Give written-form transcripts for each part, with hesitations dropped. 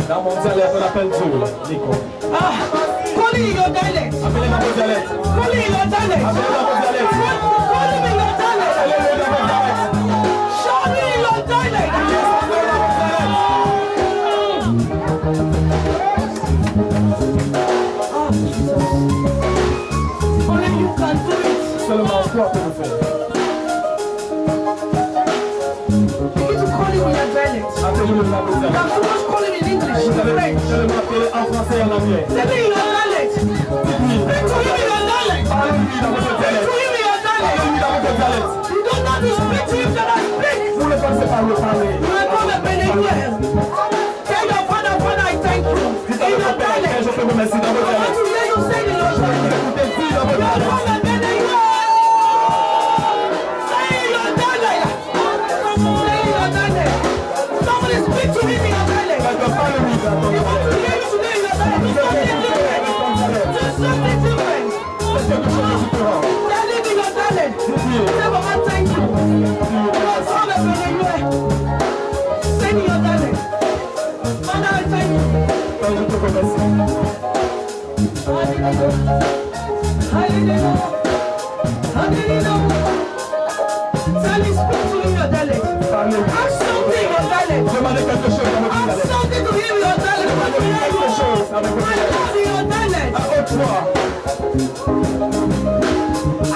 Dans mon dialecte, on appelle Dieu, Nico. Call me your dialect. Appelez-moi mon dialecte. Call me your dialect. Appelez-moi mon dialecte. Call me your dialect. Appelez-moi mon dialecte. Show me your dialect. Oh, Jesus. Only you can do it. Seulement toi peux le faire. Begin to call him in your dialect. Appelez-moi mon You dialecte. can so much call him in English, in Vous allez French. m'appeler en français et en anglais. Tell me in your dialect. Speak to him in your dialect. Parlez-lui dans votre Speak dialecte. to him in your dialect. Parlez-lui dans votre dialecte. You don't know to speak to him, then I speak. Vous ne pensez pas le parler. You will come up in English. Tell your father, Father, I thank you. Dites à In your votre père, dialect. je peux vous remercier dans votre I want dialecte. to hear you say in your dialect. Écoutez, dites dans votre You will dialecte. come up in English. Say in your dialect. Say in your dialect. Somebody speak to him in your dialect. Parlez-lui dans ton You want to dialecte. hear you today in your dialect. Do something different. Do something different. C'est quelque chose de différent. Tell him in your dialect. Say, Mama, thank you. You are so much in English. Say in your dialect. Father, I thank you. Quand je te remercie. Hallelujah. Hallelujah. Tell him, speak to him in your dialect. Parlez-lui. Ask something in your dialect. Demandez quelque chose dans votre Ask dialecte. something to him in your dialect. I want to hear Quelque you. chose avec votre My dialecte. God, in your dialect. À haute voix.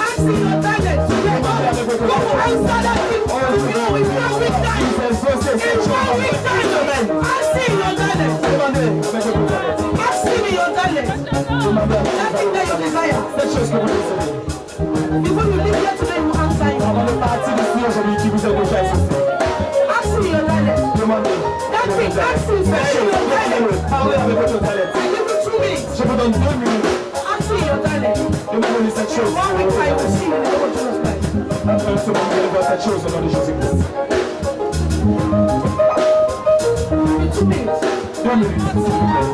Ask in your dialect. Go answer that thing to you in 1 week time. In 1 week time. Ask in your dialect. Demandez avec votre dialecte. Ask him in your dialect. Demandez avec That thing that you desire. cette chose que vous désirez. Before you leave here today, you answer him. Avant de partir ici aujourd'hui, qui vous est déjà associé. Ask him in your dialect. Demandez. That thing, ask him. Say in your dialect. Parlez avec votre dialecte. I give you 2 minutes. Je vous donne 2 minutes. Ask him in your dialect. Demandez cette chose. 1 week time, we'll see you in the name of Jesus Christ. Après une seconde, vous allez voir cette chose au nom de Jésus-Christ. Give you 2 minutes. 2 minutes, s'il vous plaît.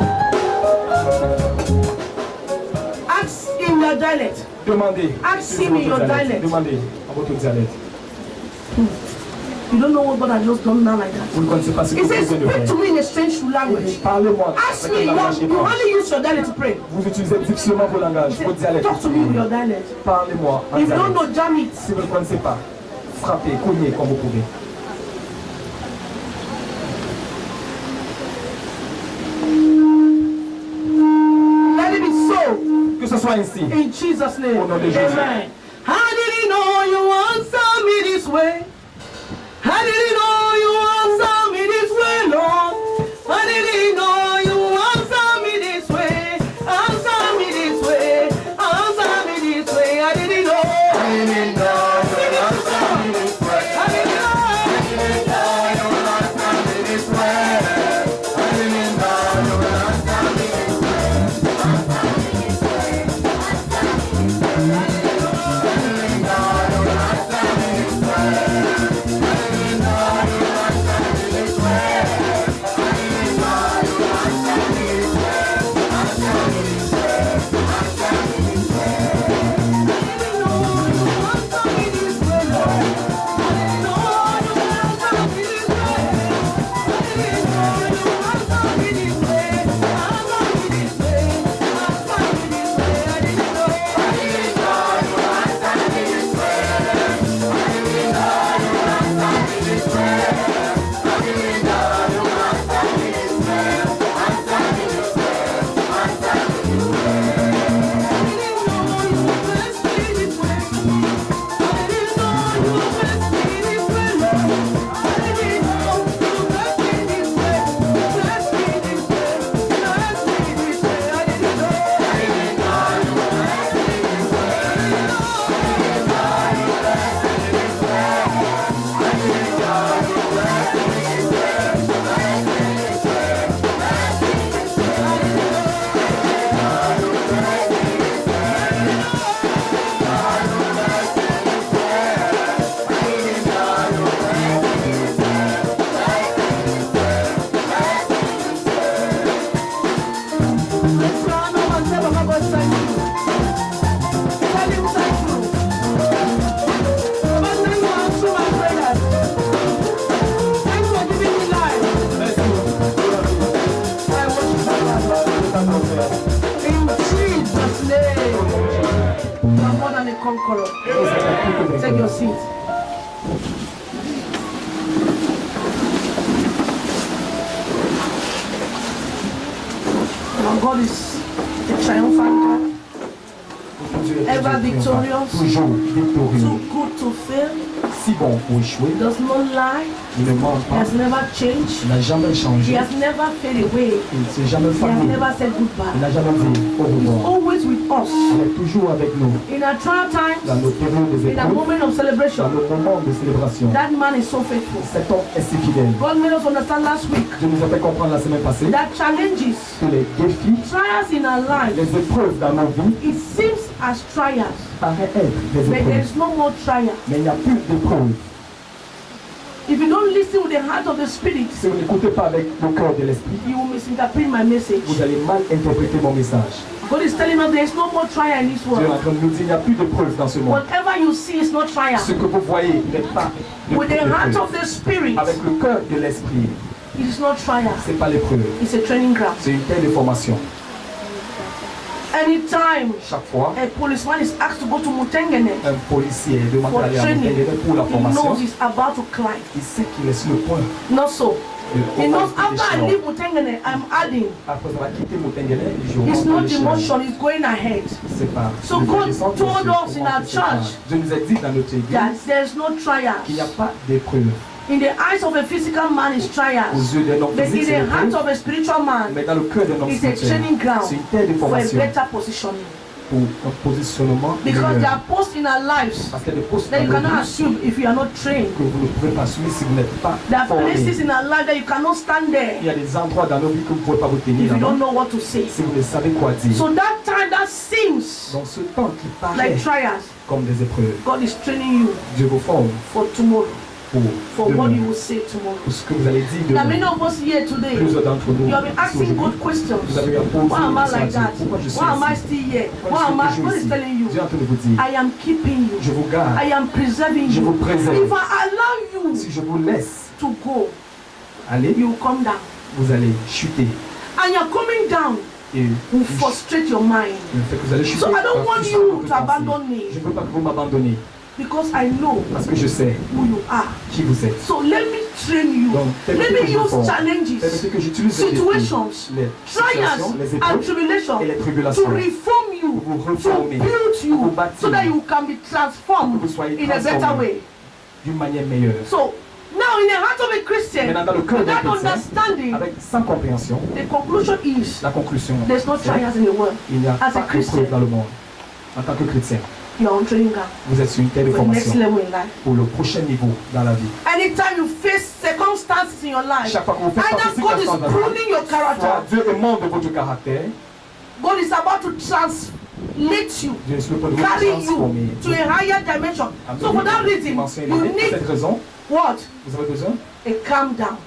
Ask in your dialect. Demandez. Ask him in your dialect. Demandez à votre dialecte. You don't know what God has just done now like that. Vous ne connaissez pas ce que He vous says, venez de speak to faire. me in a strange language. Parlez-moi. Ask avec me, un langage you étrange. only use your dialect to pray. Vous utilisez difficilement vos langages, He votre said, dialecte. talk to me with your dialect. Parlez-moi en If you don't dialecte. know, jam it. Si vous ne connaissez pas, frappez, cognez comme vous pouvez. Let it be so. Que ce soit ainsi. In Jesus' name. Au nom de Jésus. Amen. How did he know you answer me this way? How did he know you answer me this way, Lord? How did he know you answer me this way? Answer me this way. Answer me this way. How did he know? How did he know you answer me this way? How did he know? How did he know you answer me this way? How did he know you answer me this way? take your seat. Our God is a triumphant God. Ever victorious, toujours victorieux, too good to fail, si bon pour échouer, does not lie, il ne ment he pas, has never changed, il n'a jamais he changé, has never faded away, il ne s'est jamais he has failli, never said il goodbye. n'a jamais dit au He's revoir. always with us. Il est toujours avec nous In our trial dans times, nos périodes des in our épreuves, moment of dans celebration, nos moments de célébration. that man is so faithful. Cet homme est si fidèle. God made us understand last week Je nous ai fait comprendre la semaine passée that challenges, que les défis, trials in our lives, les épreuves dans nos vies it seems as trials, paraissent être des but there épreuves. is no more trials. Mais il n'y a plus d'épreuves. If you don't listen with the heart of the Spirit, Si vous n'écoutez pas avec le cœur de l'esprit, you will misinterpret my message. vous allez mal interpréter mon message. God is telling us there is no more trial in this Dieu est en world. train de nous dire qu'il n'y a plus d'épreuves dans ce monde. Whatever you see is not trial. Ce que vous voyez n'est pas With the heart l'épreuve. of the Spirit, Avec le cœur de l'esprit, it is not trial. ce n'est pas l'épreuve. It's a training ground. C'est une terre de formation. Anytime Chaque fois, a policeman is asked to go to Mutengene un policier demande for d'aller à training, Monténégro pour la he formation. knows he's about to climb. Il sait qu'il est sur le point Not so. de He knows remonter after I l'échelon. leave Mutengene, I'm adding. Après avoir quitté Monténégro, je It's remonte not l'échelon. demotion, it's going ahead. C'est pas. So le God descente, told c'est us in comment our c'est pas. church Dieu nous a dit dans notre église That there's no qu'il n'y a trials. pas d'épreuve. In the eyes of a physical man is Aux trials. yeux d'un homme But physique, in c'est the heart l'épreuve. of a spiritual man, Mais dans le cœur d'un homme it's a spirituel, training ground c'est une terre de for a formation better positioning. pour un positionnement Because there meilleur. are posts in our lives Parce qu'il y a des postes that dans you nos cannot vies assume if you are not trained. que vous ne pouvez pas assumer si vous n'êtes pas There are formé. places in our life that you cannot stand Il there y a des endroits dans nos vies que vous ne pouvez pas vous if tenir you là-bas don't know what to say. si vous ne savez quoi dire. So that time that seems Dans ce temps qui paraît like trials, comme des épreuves, God is training you Dieu vous forme for tomorrow, pour for what you demain, will say tomorrow. pour ce que vous allez dire There are many demain. of us here today. Plusieurs d'entre nous, You have been ici asking aujourd'hui, good questions. vous avez posé Why am I des like questions. that? Pourquoi je suis Why am I ici? still here? Pourquoi Why am I? je suis God is toujours telling ici? you, Dieu est en train de vous dire, I am keeping you. je vous garde, I am preserving je vous you. préserve. If I allow you Si je vous laisse to go, aller, you will come down. vous allez chuter. And you're coming down Et will frustrate your mind. le fait que vous allez chuter, So I don't va want frustrer you votre to pensée. abandon me. Je ne veux pas que vous m'abandonniez Because I know parce que je sais who you are. qui vous êtes. So let me train you. Donc, Let permettez me que je vous use forme. challenges, Permettez que j'utilise les défis, situations, les trials, situations, les and épreuves tribulations et les to tribulations reform you, pour vous to reformer, build pour you, vous bâtir, so that you can be pour que transformed vous soyez in a better transformés way. d'une manière meilleure. So now in the heart of a Christian, Maintenant, dans le cœur d'un without chrétien, understanding, avec sans compréhension, the conclusion is la conclusion, there's no c'est trials in the world. il n'y a As a pas Christian, d'épreuve dans le monde. En tant que chrétien, you're on training ground vous êtes sur une terre de for the next formation level in life. pour le prochain niveau dans la vie. Anytime you face circumstances in your life, Chaque fois que vous faites face either aux God is circonstances dans la vie, pruning your soit character, Dieu est membre de votre caractère, God is about to translate you, Dieu est sur le point de vous carry transformer. you to a higher dimension. So for that reason, you Pour need cette raison, what? vous avez besoin A calm down.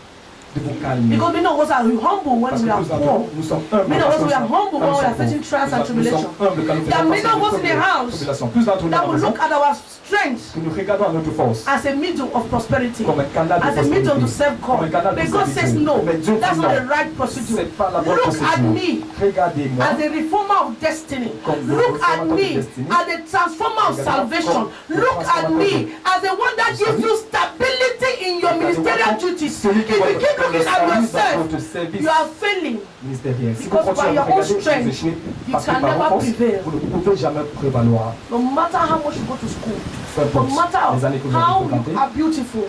de vous calmer. Because many of us are humble when Parce we que are plus d'entre poor. nous, nous sommes humbles. Many of us we are quand humble when we are nous facing sommes trials and pauvres. Nous tribulations. sommes humbles quand nous There are faisons many face of us in the house tribulations. Plus d'entre nous dans that la will maison, look at our strength que nous regardons à notre force as a medium of prosperity, comme un canal de as a medium to prospérité, serve comme un God. canal de But God says servitude. no, Mais Dieu that's dit not non. the right procedure. C'est pas la bonne Look at procédure. me Regardez-moi as a reformer of destiny. Comme le Look at réformateur de me destiny. as a transformer of salvation. Comme le Look at transformateur me de- as the one that gives you stability in your ministerial duties. If you keep looking at yourself, you are failing. ministériel. Si vous Because by continuez à your vous own regarder, strength, vous échouez you parce que can par never vos forces, prevail. vous ne pouvez jamais prévaloir. No matter how much you go to school, Peu no importe matter les années que vous how avez fréquentées, you are beautiful,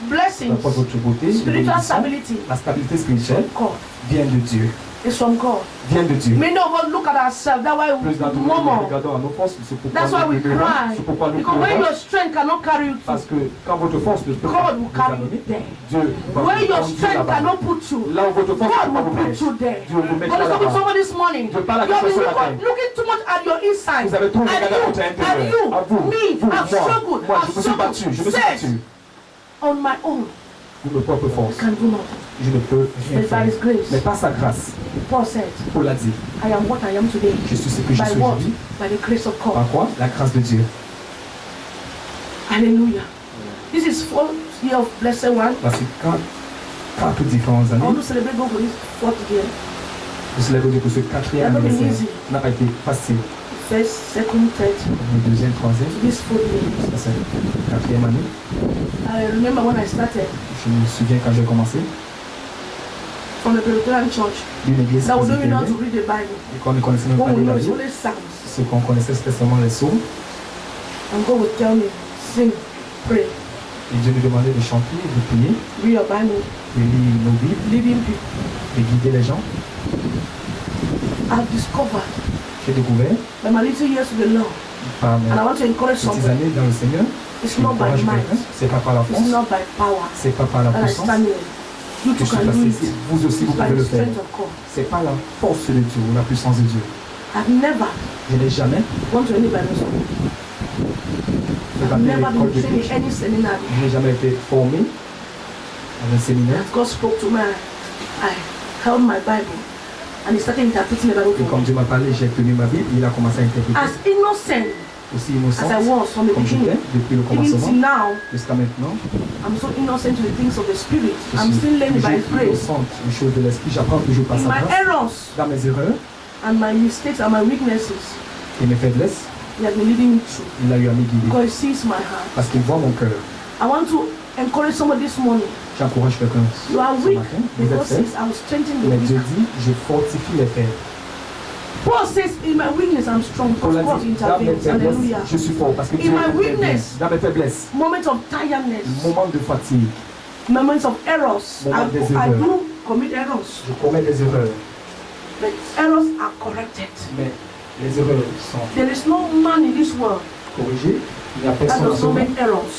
peu blessings, importe votre beauté, spiritual l'évolution, stability, la stabilité spirituelle God, vient de Dieu. is from God. Vient de Dieu. Many of us look at ourselves, that's why Plus we d'entre nous, nous murmur. regardons à nos forces, c'est pourquoi That's why we nous pleurons, cry. c'est pourquoi nous Because when pleurons. your strength cannot carry you Parce through, que quand votre force ne peut pas God will vous carry you amener, there. Dieu va Where vous your conduire strength là-bas. cannot put you, Là où votre force ne God peut pas will vous put mettre, you there. Dieu vous God mettra is talking to là-bas. someone this morning. Je parle à You have been quelqu'un ce matin. looking too much at your inside. Vous avez trop regardé à votre And intérieur. you, À vous, me, vous, I've struggled, moi, I've je me suis battu, je me suis struggled. battu. On my own, De mes propres I forces, can do nothing. je ne peux rien But by faire. His grace, Mais par sa grâce, Paul said, Paul l'a dit, I am what I am today. je suis ce que je By suis what? aujourd'hui. By the grace of God. Par quoi? La grâce de Dieu. Hallelujah. This is 4th year of blessed one. Voici quatre différentes I want années. to celebrate God for this 4th year. Je célèbre Dieu pour ce quatrième Ça va anniversaire. easy. N'a pas été facile. first, second, third, Le deuxième, troisième, this 4 years. ça c'est la quatrième année. I remember when I started Je me souviens quand j'ai commencé, from the Presbyterian church, d'une église that we don't even know how to presbytérienne, read the Bible. et qu'on ne connaissait même pas What we de know la is Bible. only Psalms. Ce qu'on connaissait, c'était seulement les psaumes. And God would tell me, sing, pray, Et Dieu nous demandait de chanter, de prier, read your Bible, de lire nos Bibles, leading people. de guider les gens. I've discovered J'ai découvert by my little years with the Lord, par mes and I want to encourage petites somebody. années dans le Seigneur, It's je not by encourage might, quelqu'un, c'est pas par la it's force, not by power c'est pas par la that I puissance stand here. You que too je suis can do passé it. ici. Vous aussi, vous It's by pouvez the le faire. strength of God. C'est pas la force de Dieu ou la puissance de Dieu. I've never Je n'ai jamais gone to any Bible school. fait I've partie de never l'école been de trained Dieu. in any seminary. Je n'ai jamais été formé dans un séminaire. As God spoke to me, I held my Bible and He started interpreting the Bible Et for comme me. Dieu m'a parlé, j'ai tenu ma Bible, il a commencé à interpréter. As innocent Aussi innocent as I was from the comme j'étais beginning, depuis le even commencement till now, jusqu'à maintenant. I'm so innocent to the things of the Spirit. Je I'm suis still learning by His toujours grace. innocente aux choses de l'esprit. J'apprends toujours par In sa my grâce. errors Dans mes erreurs and my mistakes and my weaknesses, et mes faiblesses, He has been leading me through. il a eu à me guider. God sees my heart. Parce qu'il voit mon cœur. I want to encourage somebody this morning. J'encourage quelqu'un You are ce weak. matin. The Vous Bible êtes faible. says, I will strengthen the Mais weak. Dieu dit, je fortifie les faibles. Paul says, in my weakness, I'm strong Paul because a God dit, dans mes intervenes. faiblesses, Hallelujah. je suis fort. Parce que In Dieu my intervient. weakness, Dans mes faiblesses, moments of tiredness, moments de fatigue, moments of errors, Moments des I erreurs. do commit errors, je commets des erreurs. but errors are corrected. Mais les erreurs sont There is no man in this world corrigées. Il n'y a that personne en does ce not monde make errors.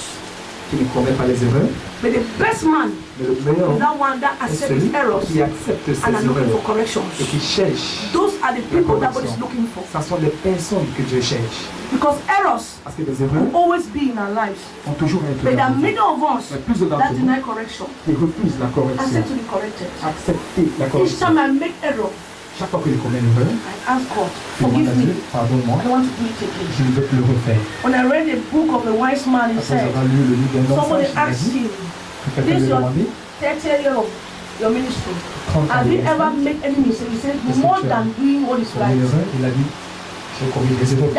qui ne commet pas les erreurs. But the best man Mais le meilleur is that one that est accepts celui his errors qui accepte ses and are looking for erreurs corrections. et qui cherche. Those are the people that God is looking for. Ce sont les personnes que Dieu cherche. Because errors Parce que les will erreurs always be in our lives. ont toujours un But there are peu many of us Mais plus d'entre that vous deny correction. qui refusent la correction. Accept to be corrected. Accepter la Each correction. time I make error, Chaque fois que je commets une erreur, I ask God, je demande forgive à me. Dieu, pardonne-moi, I don't want to do it again. je ne veux plus le refaire. When I read the book of the wise man, he Après said, avoir lu le livre d'un homme somebody sage, il m'a asked dit, him, que quelqu'un this lui is a your demandé, 30th year of your ministry. 30 ans Have de you ministère, ever made any mistake? He said, Est-ce que more tu as than doing what is commis une right. erreur, il a dit, j'ai commis des erreurs.